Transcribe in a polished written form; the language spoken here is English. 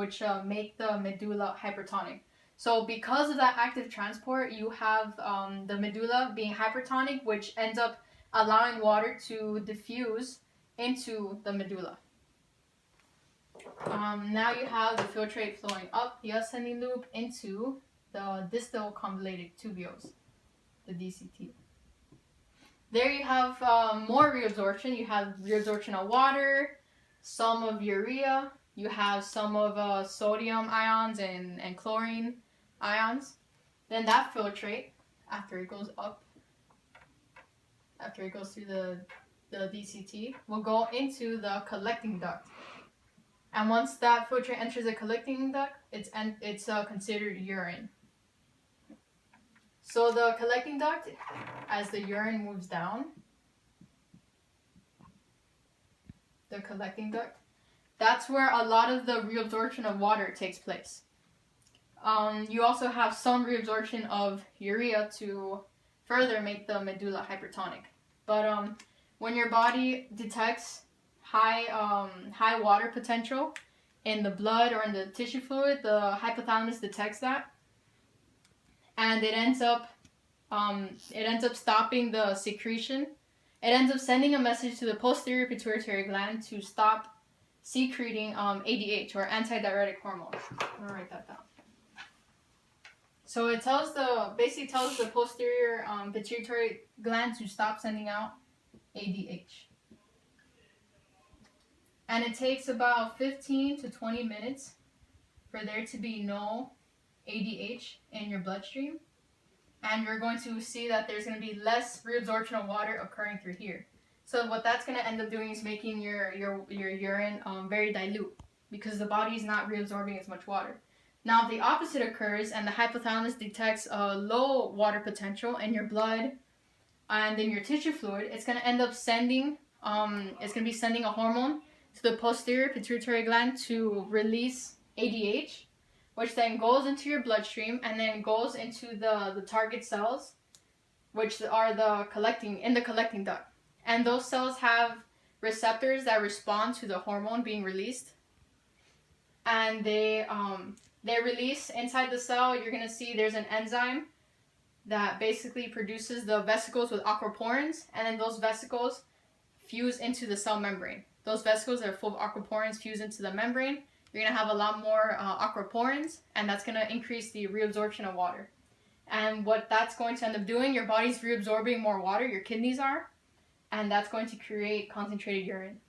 which make the medulla hypertonic. So because of that active transport, you have the medulla being hypertonic, which ends up allowing water to diffuse into the medulla. Now you have the filtrate flowing up the ascending loop into the distal convoluted tubules, the DCT. There you have more reabsorption. You have reabsorption of water, some of urea, you have some of sodium ions and chlorine ions. Then that filtrate, after it goes up, after it goes through the DCT, will go into the collecting duct. And once that filtrate enters the collecting duct, it's considered urine. So the collecting duct, as the urine moves down, the collecting duct, that's where a lot of the reabsorption of water takes place. You also have some reabsorption of urea to further make the medulla hypertonic. But when your body detects high water potential in the blood or in the tissue fluid, the hypothalamus detects that, and it ends up stopping the secretion. It ends up sending a message to the posterior pituitary gland to stop secreting ADH, or antidiuretic hormones. I'm gonna write that down. So it basically tells the posterior pituitary gland to stop sending out ADH. And it takes about 15 to 20 minutes for there to be no ADH in your bloodstream. And you're going to see that there's going to be less reabsorption of water occurring through here. So what that's going to end up doing is making your urine very dilute, because the body is not reabsorbing as much water. Now, if the opposite occurs and the hypothalamus detects a low water potential in your blood and in your tissue fluid, it's going to end up sending a hormone to the posterior pituitary gland to release ADH, which then goes into your bloodstream and then goes into the target cells, which are in the collecting duct. And those cells have receptors that respond to the hormone being released. And they release inside the cell. You're going to see there's an enzyme that basically produces the vesicles with aquaporins, and then those vesicles fuse into the cell membrane. Those vesicles that are full of aquaporins fuse into the membrane. You're going to have a lot more aquaporins, and that's going to increase the reabsorption of water. And what that's going to end up doing, your body's reabsorbing more water, your kidneys are, and that's going to create concentrated urine.